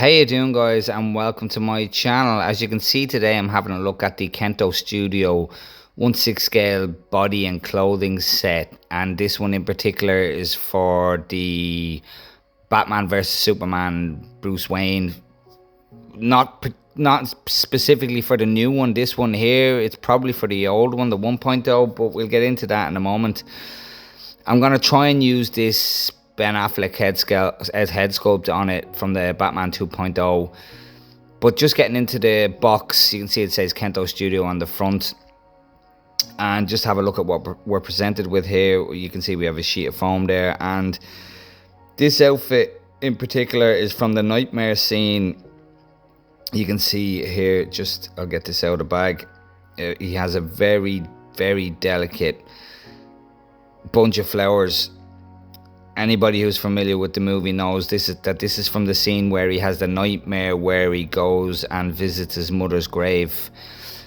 How you doing, guys, and welcome to my channel. As you can see today, I'm having a look at the Kento Studio 1/6 scale body and clothing set, and this one in particular is for the Batman versus Superman Bruce Wayne. Not specifically for the new one. This one here, it's probably for the old one, the 1.0, but we'll get into that in a moment. I'm going to try and use this Ben Affleck head sculpt on it from the Batman 2.0. But just getting into the box, you can see it says Kento Studio on the front. And just have a look at what we're presented with here. You can see we have a sheet of foam there. And this outfit in particular is from the nightmare scene. You can see here, I'll get this out of the bag. He has a very, very delicate bunch of flowers. Anybody who's familiar with the movie knows this is from the scene where he has the nightmare where he goes and visits his mother's grave.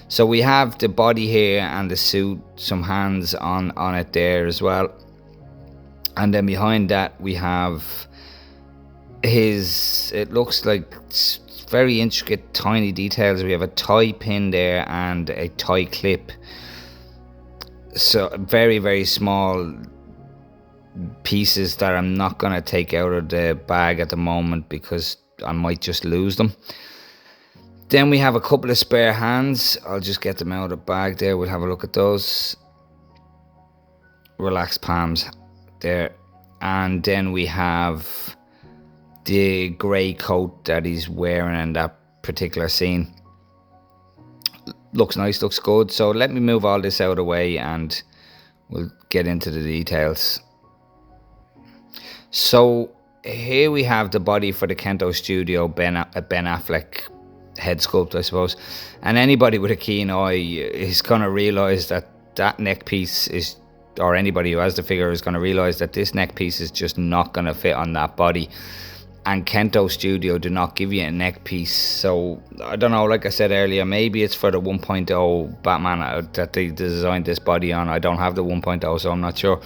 So we have the body here and the suit, some hands on it there as well. And then behind that we have it looks like very intricate tiny details. We have a tie pin there and a tie clip. So very, very small pieces that I'm not going to take out of the bag at the moment because I might just lose them. Then we have a couple of spare hands. I'll just get them out of the bag there. We'll have a look at those. Relaxed palms there. And then we have the grey coat that he's wearing in that particular scene. Looks nice, looks good. So let me move all this out of the way and we'll get into the details. So here we have the body for the Kento Studio Ben Affleck head sculpt, I suppose. And anybody with a keen eye is going to realise that neck piece is, or anybody who has the figure is going to realise that this neck piece is just not going to fit on that body. And Kento Studio do not give you a neck piece. So I don't know, like I said earlier, maybe it's for the 1.0 Batman that they designed this body on. I don't have the 1.0, so I'm not sure.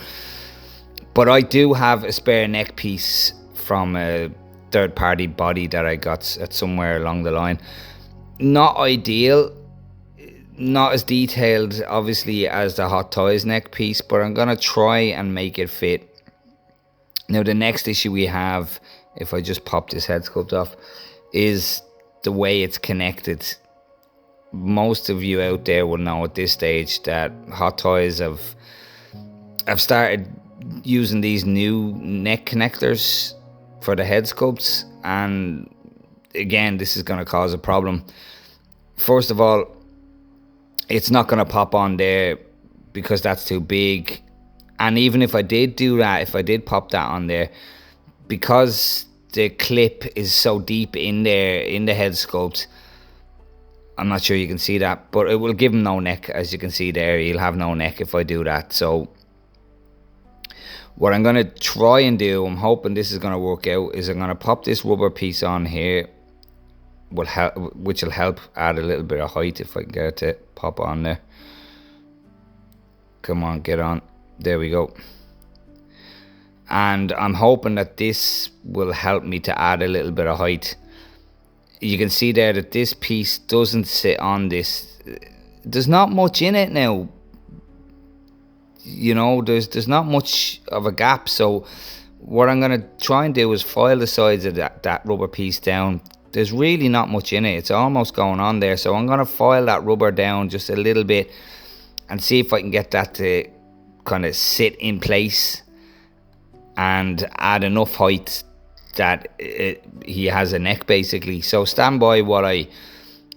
But I do have a spare neck piece from a third-party body that I got at somewhere along the line. Not ideal, not as detailed, obviously, as the Hot Toys neck piece, but I'm going to try and make it fit. Now, the next issue we have, if I just pop this head sculpt off, is the way it's connected. Most of you out there will know at this stage that Hot Toys have started using these new neck connectors for the head sculpts, and again, this is going to cause a problem. First of all, it's not going to pop on there because that's too big. And even if I did do that, if I did pop that on there, because the clip is so deep in there in the head sculpt, I'm not sure you can see that, but it will give him no neck. As you can see there, he'll have no neck if I do that. So what I'm going to try and do, I'm hoping this is going to work out, is I'm going to pop this rubber piece on here, which will help add a little bit of height if I can get it to pop on there. Come on, get on. There we go. And I'm hoping that this will help me to add a little bit of height. You can see there that this piece doesn't sit on this. There's not much in it now. You know, there's not much of a gap. So what I'm going to try and do is file the sides of that rubber piece down. There's really not much in it. It's almost going on there. So I'm going to file that rubber down just a little bit and see if I can get that to kind of sit in place and add enough height that he has a neck, basically. So stand by while I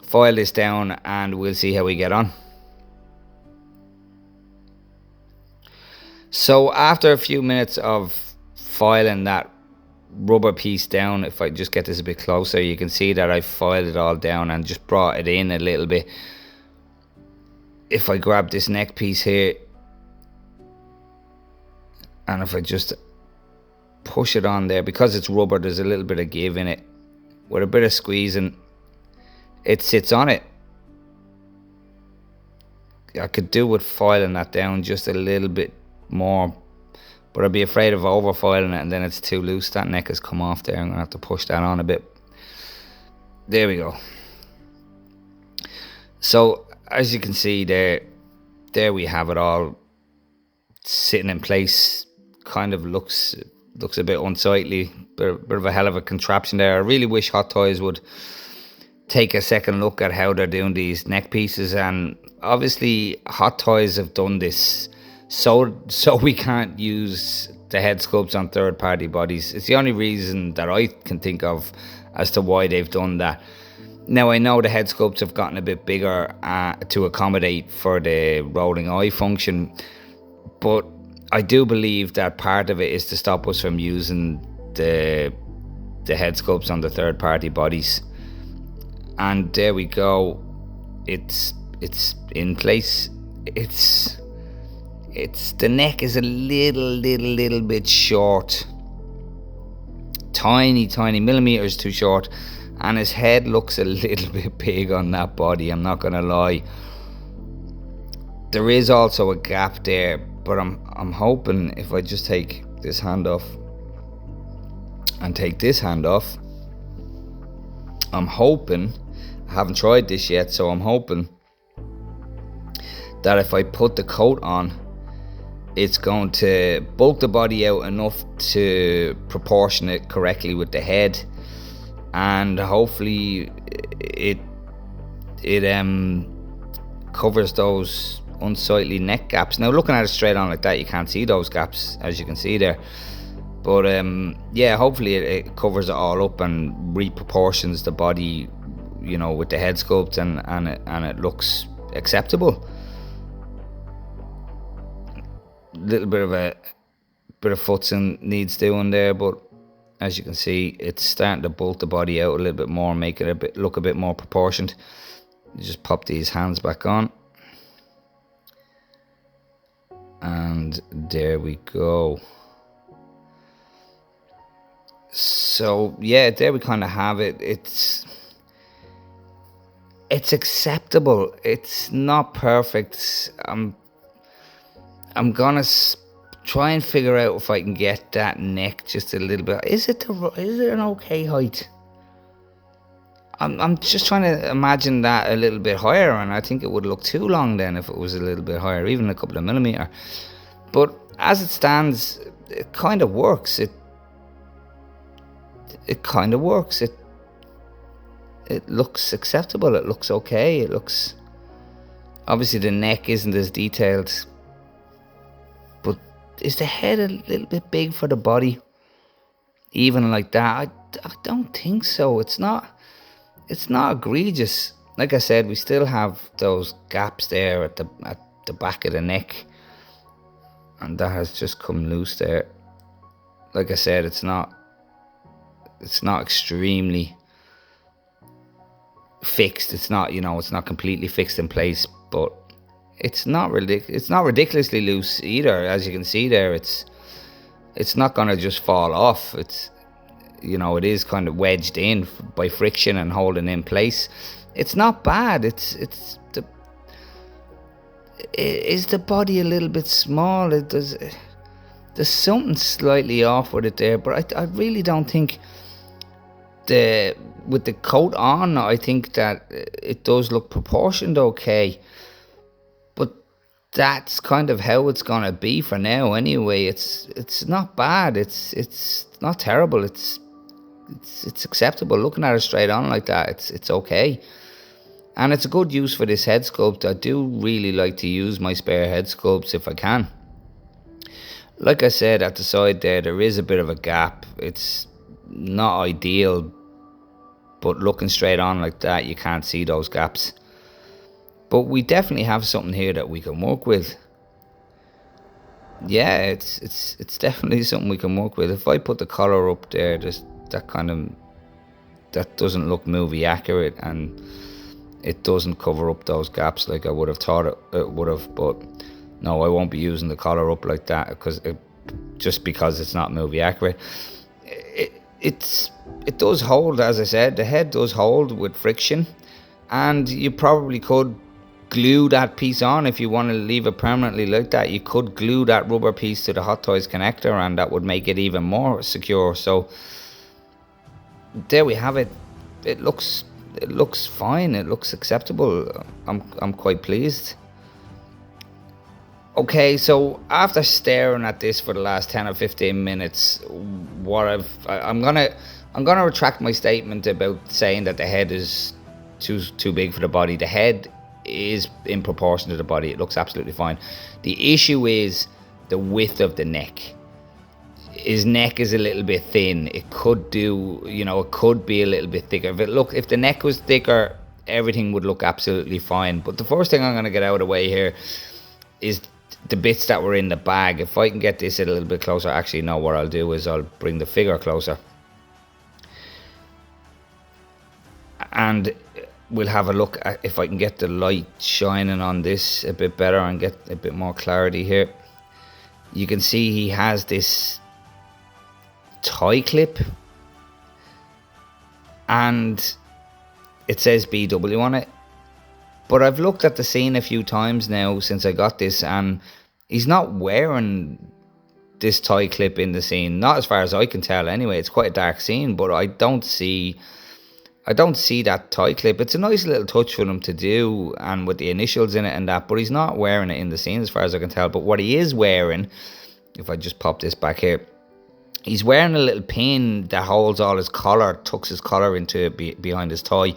file this down and we'll see how we get on. So after a few minutes of filing that rubber piece down, if I just get this a bit closer, you can see that I filed it all down and just brought it in a little bit. If I grab this neck piece here, and if I just push it on there, because it's rubber, there's a little bit of give in it. With a bit of squeezing, it sits on it. I could do with filing that down just a little bit more, but I'd be afraid of over filing it and then it's too loose. That neck has come off there. I'm gonna have to push that on a bit. There we go. So as you can see there we have it all sitting in place. Kind of looks a bit unsightly, bit of a hell of a contraption there. I really wish Hot Toys would take a second look at how they're doing these neck pieces, and obviously Hot Toys have done this so we can't use the head sculpts on third party bodies. It's the only reason that I can think of as to why they've done that. Now I know the head sculpts have gotten a bit bigger to accommodate for the rolling eye function, but I do believe that part of it is to stop us from using the head sculpts on the third party bodies. And there we go. It's in place. It's the neck is a little bit short. Tiny millimeters too short, and his head looks a little bit big on that body, I'm not gonna lie. There is also a gap there, but I'm hoping if I just take this hand off and take this hand off, I'm hoping, I haven't tried this yet, so I'm hoping that if I put the coat on, it's going to bulk the body out enough to proportion it correctly with the head, and hopefully it covers those unsightly neck gaps. Now looking at it straight on like that, you can't see those gaps, as you can see there, but yeah, hopefully it covers it all up and reproportions the body, you know, with the head sculpt, and it looks acceptable. Little bit of futzing needs doing there, but as you can see, it's starting to bulk the body out a little bit more, make it look a bit more proportioned. You just pop these hands back on, and there we go. So yeah, there we kind of have it. It's acceptable. It's not perfect. I'm gonna try and figure out if I can get that neck just a little bit. Is it an okay height? I'm just trying to imagine that a little bit higher, and I think it would look too long then if it was a little bit higher, even a couple of millimeter. But as it stands, it kind of works. It kind of works. It looks acceptable. It looks okay. It looks, obviously the neck isn't as detailed. But is the head a little bit big for the body? Even like that? I don't think so. It's not egregious. Like I said, we still have those gaps there at the back of the neck, and that has just come loose there. Like I said, it's not extremely fixed. It's not, it's not completely fixed in place, but it's not ridiculously loose either. As you can see there, it's not gonna just fall off. It's, it is kind of wedged in by friction and holding in place. It's not bad. Is the body a little bit small? There's something slightly off with it there, but I really don't think with the coat on, I think that it does look proportioned okay. But that's kind of how it's gonna be for now anyway. It's not bad. It's not terrible. It's acceptable. Looking at it straight on like that, it's okay. And it's a good use for this head sculpt. I do really like to use my spare head sculpts if I can. Like I said, at the side there is a bit of a gap. It's not ideal, but looking straight on like that, you can't see those gaps. But we definitely have something here that we can work with. Yeah, it's definitely something we can work with. If I put the collar up there, that doesn't look movie accurate, and it doesn't cover up those gaps like I would have thought it would have. But no, I won't be using the collar up like that because it's not movie accurate. It does hold, as I said, the head does hold with friction, and you probably could glue that piece on if you want to leave it permanently like that. You could glue that rubber piece to the Hot Toys connector, and that would make it even more secure. So there we have it. It looks it looks fine. It looks acceptable. I'm quite pleased. Okay, so after staring at this for the last 10 or 15 minutes, I'm gonna retract my statement about saying that the head is too big for the body. The head is in proportion to the body. It looks absolutely fine. The issue is the width of the neck. His neck is a little bit thin. It could do, it could be a little bit thicker. If the neck was thicker, everything would look absolutely fine. But the first thing I'm gonna get out of the way here is the bits that were in the bag. If I can get this a little bit closer, actually no, what I'll do is I'll bring the figure closer and we'll have a look at if I can get the light shining on this a bit better and get a bit more clarity here. You can see he has this tie clip and it says BW on it. But I've looked at the scene a few times now since I got this, and he's not wearing this tie clip in the scene. Not as far as I can tell anyway. It's quite a dark scene, but I don't see that tie clip. It's a nice little touch for him to do, and with the initials in it and that, but he's not wearing it in the scene as far as I can tell. But what he is wearing, if I just pop this back here, he's wearing a little pin that holds all his collar, tucks his collar into behind his tie.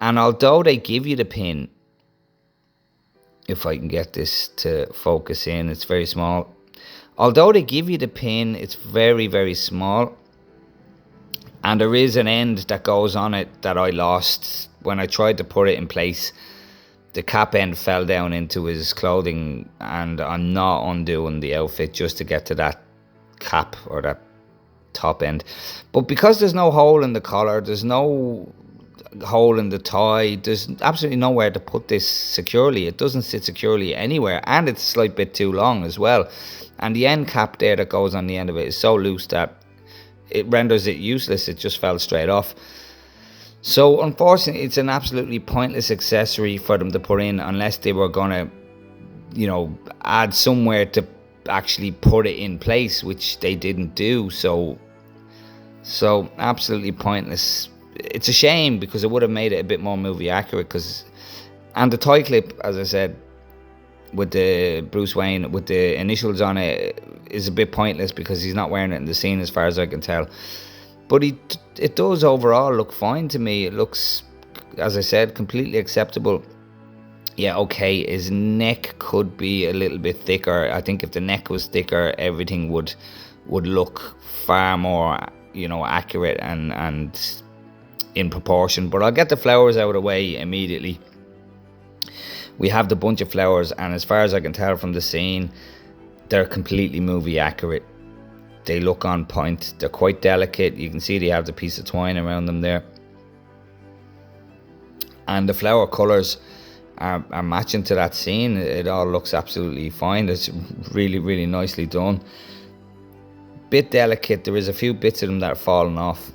And although they give you the pin, if I can get this to focus in, it's very small. Although they give you the pin, it's very, very small. And there is an end that goes on it that I lost when I tried to put it in place. The cap end fell down into his clothing, and I'm not undoing the outfit just to get to that cap or that top end. But because there's no hole in the collar, there's no hole in the tie, there's absolutely nowhere to put this securely. It doesn't sit securely anywhere, and it's a slight bit too long as well. And the end cap there that goes on the end of it is so loose that it renders it useless. It just fell straight off. So unfortunately, it's an absolutely pointless accessory for them to put in unless they were gonna, add somewhere to actually put it in place, which they didn't do. So absolutely pointless. It's a shame because it would have made it a bit more movie accurate. And the tie clip, as I said, with the Bruce Wayne with the initials on it, is a bit pointless because he's not wearing it in the scene as far as I can tell. But it does overall look fine to me. It looks, as I said, completely acceptable. Yeah, okay, his neck could be a little bit thicker. I think if the neck was thicker, everything would look far more, accurate and in proportion. But I'll get the flowers out of the way immediately. We have the bunch of flowers, and as far as I can tell from the scene, they're completely movie accurate. They look on point. They're quite delicate. You can see they have the piece of twine around them there. And the flower colours are matching to that scene. It all looks absolutely fine. It's really, really nicely done. Bit delicate. There is a few bits of them that are falling off.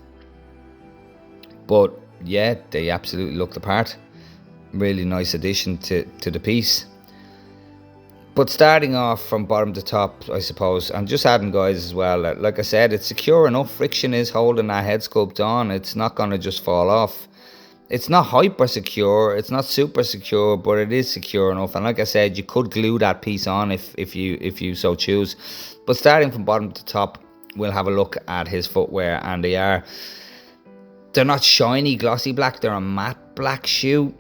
But yeah, they absolutely look the part. Really nice addition to the piece. But starting off from bottom to top, I suppose, I'm just adding, guys, as well, like I said, it's secure enough. Friction is holding that head sculpt on. It's not going to just fall off. It's not hyper secure, it's not super secure, but it is secure enough. And like I said, you could glue that piece on if you so choose. But starting from bottom to top, we'll have a look at his footwear, and they're not shiny glossy black, they're a matte black shoe.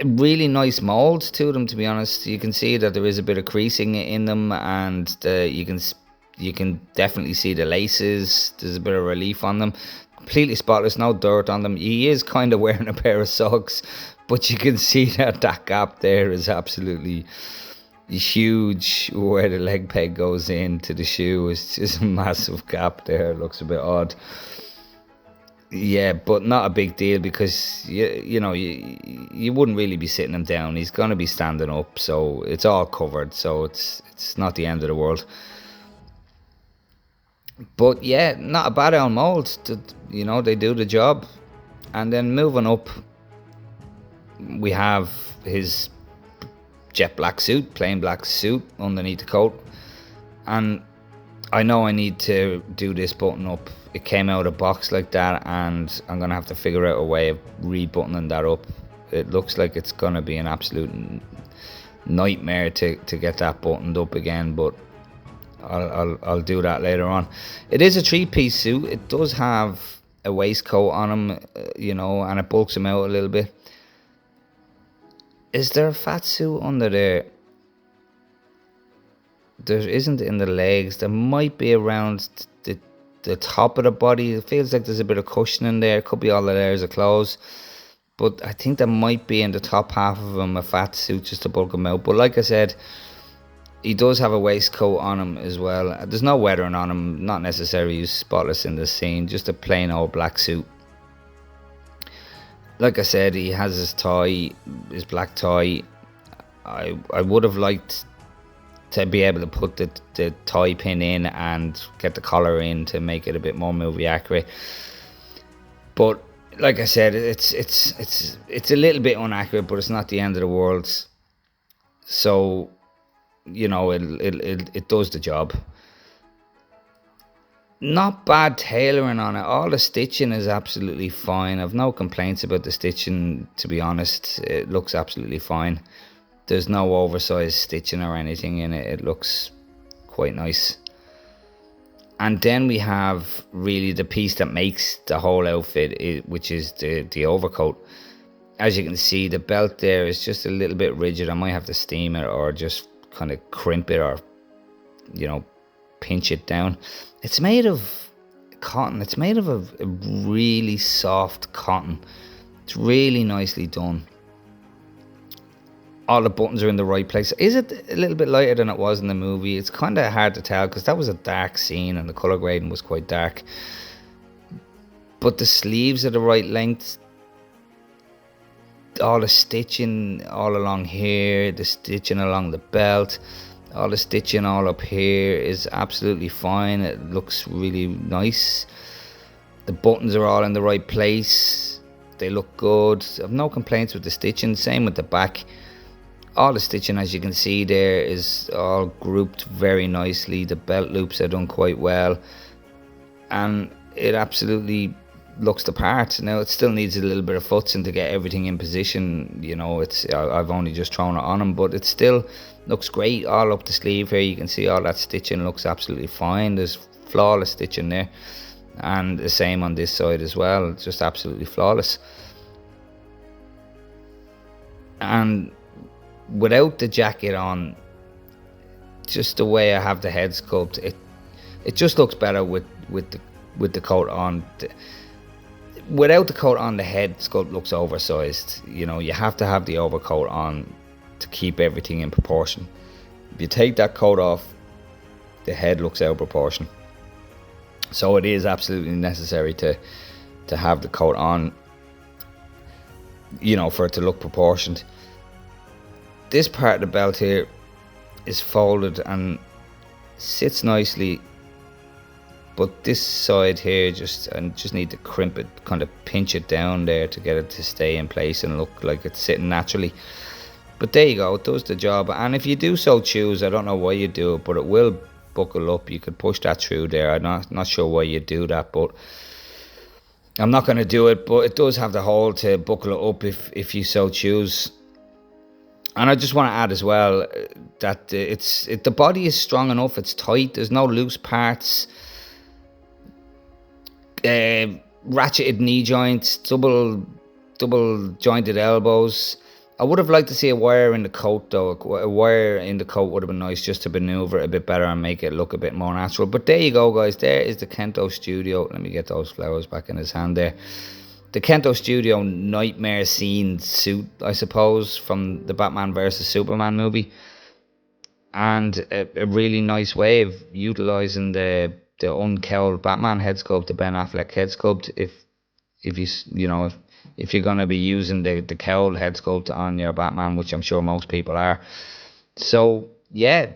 Really nice molds to them, to be honest. You can see that there is a bit of creasing in them, and you can definitely see the laces. There's a bit of relief on them. Completely spotless, no dirt on them. He is kind of wearing a pair of socks, but you can see that gap there is absolutely huge where the leg peg goes into the shoe. It's just a massive gap there. It looks a bit odd. Yeah, but not a big deal because you wouldn't really be sitting him down. He's going to be standing up, so it's all covered. So it's not the end of the world. But yeah, not a bad old mold. They do the job. And then moving up, we have his jet black suit, plain black suit underneath the coat. And I know I need to do this button up. It came out of box like that, and I'm gonna have to figure out a way of rebuttoning that up. It looks like it's gonna be an absolute nightmare to get that buttoned up again, but I'll do that later on. It is a 3-piece suit. It does have a waistcoat on him, and it bulks him out a little bit. Is there a fat suit under there? There isn't in the legs. There might be around the top of the body. It feels like there's a bit of cushioning there. It could be all the layers of clothes. But I think there might be in the top half of him a fat suit just to bulk him out. But like I said, he does have a waistcoat on him as well. There's no weathering on him. Not necessarily spotless in the scene. Just a plain old black suit. Like I said, he has his tie, his black tie. I would have liked to be able to put the tie pin in and get the collar in to make it a bit more movie accurate. But like I said, it's a little bit inaccurate, but it's not the end of the world. So, it does the job. Not bad tailoring on it. All the stitching is absolutely fine. I've no complaints about the stitching, to be honest. It looks absolutely fine. There's no oversized stitching or anything in it. It looks quite nice. And then we have really the piece that makes the whole outfit, which is the overcoat. As you can see, the belt there is just a little bit rigid. I might have to steam it or just kind of crimp it or, pinch it down. It's made of cotton. It's made of a really soft cotton. It's really nicely done. All the buttons are in the right place. Is it a little bit lighter than it was in the movie? It's kind of hard to tell because that was a dark scene and the colour grading was quite dark. But the sleeves are the right length. All the stitching all along here, the stitching along the belt, all the stitching all up here is absolutely fine. It looks really nice. The buttons are all in the right place. They look good. I have no complaints with the stitching. Same with the back. All the stitching, as you can see there, is all grouped very nicely. The belt loops are done quite well, and it absolutely looks the part. Now it still needs a little bit of futzing to get everything in position. I've only just thrown it on him, but it still looks great. All up the sleeve here, you can see all that stitching looks absolutely fine. There's flawless stitching there, and the same on this side as well. It's just absolutely flawless. And without the jacket on, just the way I have the head sculpt, it just looks better with the coat on. Without the coat on, the head sculpt looks oversized. You have to have the overcoat on to keep everything in proportion. If you take that coat off, the head looks out of proportion. So it is absolutely necessary to have the coat on, for it to look proportioned. This part of the belt here is folded and sits nicely, but this side here just need to crimp it, kind of pinch it down there to get it to stay in place and look like it's sitting naturally. But there you go, it does the job. And if you do so choose, I don't know why you do it, but it will buckle up. You could push that through there. I'm not sure why you do that, but I'm not going to do it. But it does have the hole to buckle it up if you so choose. And I just want to add as well that the body is strong enough. It's tight. There's no loose parts. Ratcheted knee joints, double jointed elbows. I would have liked to see a wire in the coat though. A wire in the coat would have been nice just to maneuver it a bit better and make it look a bit more natural. But there you go, guys. There is the Kento Studio. Let me get those flowers back in his hand there. The Kento Studio nightmare scene suit, I suppose, from the Batman vs Superman movie. And a really nice way of utilising the uncowled Batman head sculpt, the Ben Affleck head sculpt. If you're going to be using the cowled head sculpt on your Batman, which I'm sure most people are. So, yeah,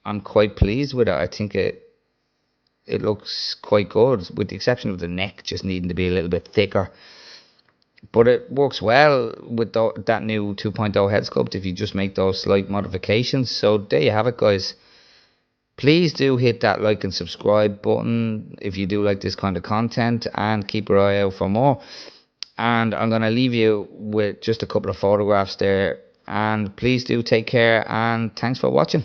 I'm quite pleased with it. I think it looks quite good, with the exception of the neck just needing to be a little bit thicker. But it works well with that new 2.0 head sculpt if you just make those slight modifications. So there you have it, guys. Please do hit that like and subscribe button if you do like this kind of content, and keep your eye out for more. And I'm going to leave you with just a couple of photographs there. And please do take care, and thanks for watching.